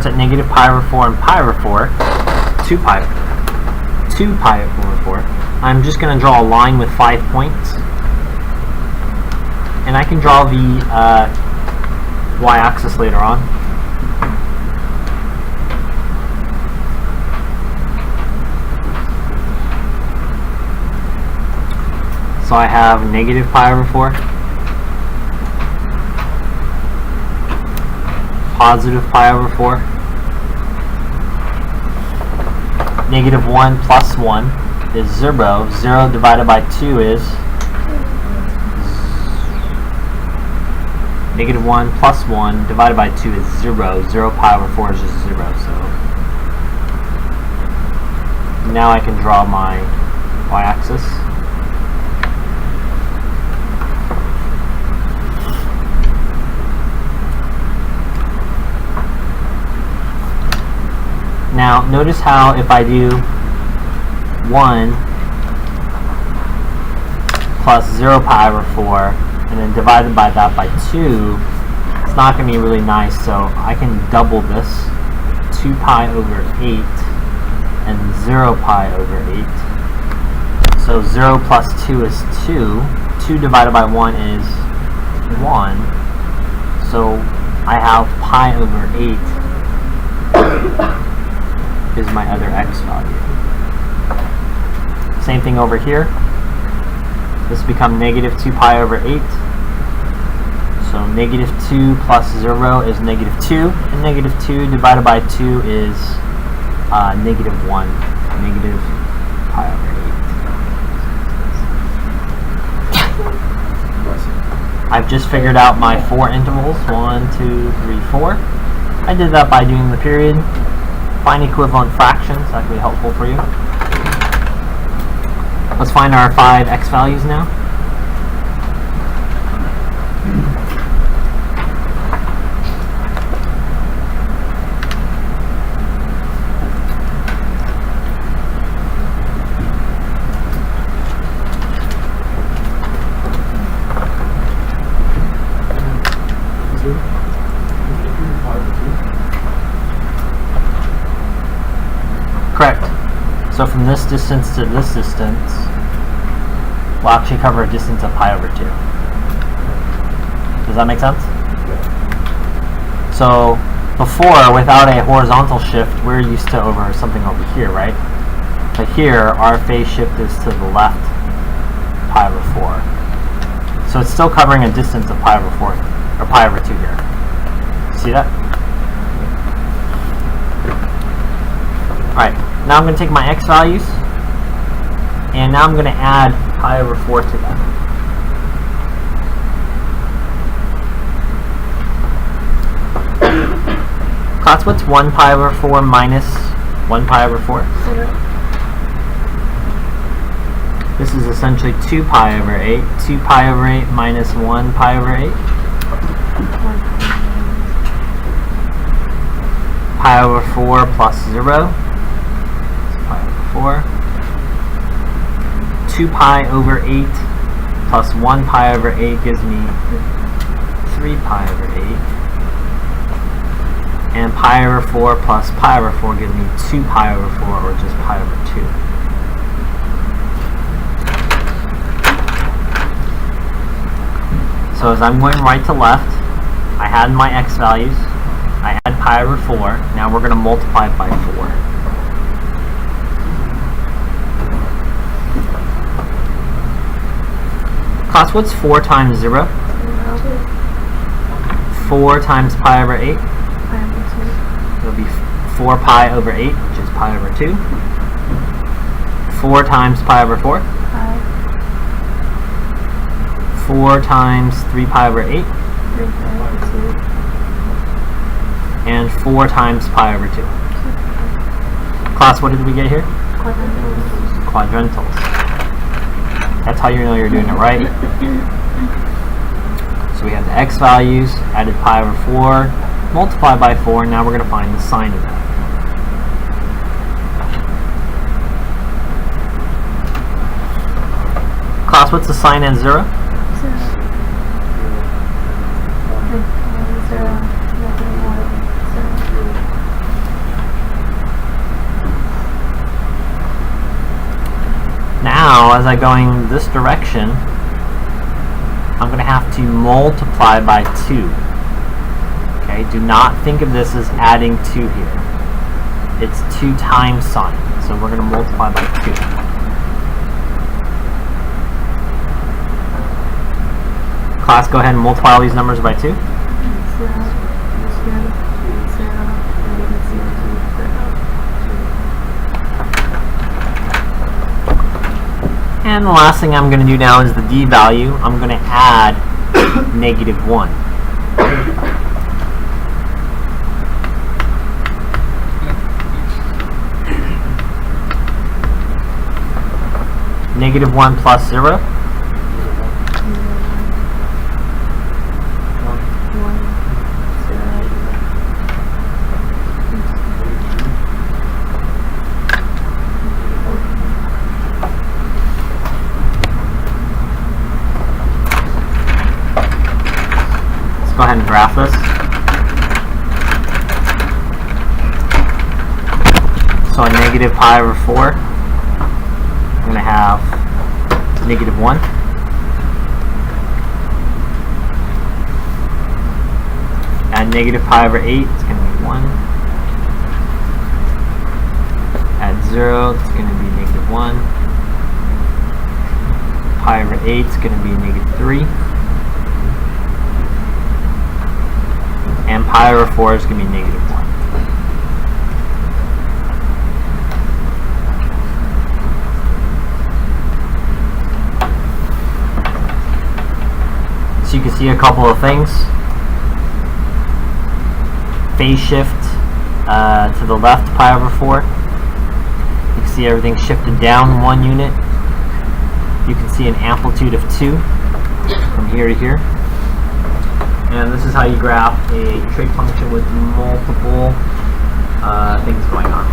at negative pi over 4 and pi over 4, 2 pi over 4, I'm just going to draw a line with 5 points. And I can draw the y-axis later on. So I have negative pi over 4, positive pi over 4, negative 1 plus 1 is 0. 0 divided by 2 is negative 1 plus 1 divided by 2 is 0. 0 pi over 4 is just 0. So now I can draw my y-axis. Now, notice how if I do 1 plus 0 pi over 4 and then divided by that by 2, it's not going to be really nice, so I can double this, 2 pi over 8 and 0 pi over 8. So 0 plus 2 is 2. 2 divided by 1 is 1. So I have pi over 8 is my other x value. Same thing over here. This becomes negative 2 pi over 8. So negative 2 plus 0 is negative 2. And negative 2 divided by 2 is negative 1. Negative pi over 8. I've just figured out my 4 intervals. 1, 2, 3, 4. I did that by doing the period. Find equivalent fractions. That could be helpful for you. Let's find our 5 x values now. Correct. So from this distance to this distance, we'll actually cover a distance of pi over 2. Does that make sense? So before, without a horizontal shift, we're used to over something over here, right? But here, our phase shift is to the left, pi over 4. So it's still covering a distance of pi over 4, or pi over 2 here. See that? Alright, now I'm going to take my x values, and now I'm going to add pi over 4 to them. Class, what's 1 pi over 4 minus 1 pi over 4? 0. This is essentially 2 pi over 8. 2 pi over 8 minus 1 pi over 8. Pi over 4 plus 0. 4. 2 pi over 8 plus 1 pi over 8 gives me 3 pi over 8. And pi over 4 plus pi over 4 gives me 2 pi over 4, or just pi over 2. So as I'm going right to left, I had my x values. I had pi over 4. Now we're going to multiply it by 4. Class, what's 4 times 0? 4 times pi over 8? It'll be 4 pi over 8, which is pi over 2. 4 times pi over 4? 4 times 3 pi over 8? 3 pi over 2. And 4 times pi over 2. Class, what did we get here? Quadrantals. Quadrantals. That's how you know you're doing it right. So we have the x values, added pi over 4, multiplied by 4, and now we're going to find the sine of that. Class, what's the sine at 0? 0. 0. Well, as I'm going this direction, I'm going to have to multiply by 2. Okay, do not think of this as adding 2 here. It's 2 times sine, so we're going to multiply by 2. Class, go ahead and multiply all these numbers by 2. 0, 0, 0, And the last thing I'm going to do now is the d value. I'm going to add negative 1. Negative 1 plus 0. 1, 0. Let's go ahead and graph this. So a negative pi over 4, I'm going to have negative 1. Add negative pi over 8, it's going to be 1. Add 0, it's going to be negative 1. Pi over 8 is going to be negative 3. And pi over 4 is going to be negative 1. So you can see a couple of things. Phase shift to the left, pi over 4. You can see everything shifted down 1 unit. You can see an amplitude of 2 from here to here. And this is how you graph a trig function with multiple things going on.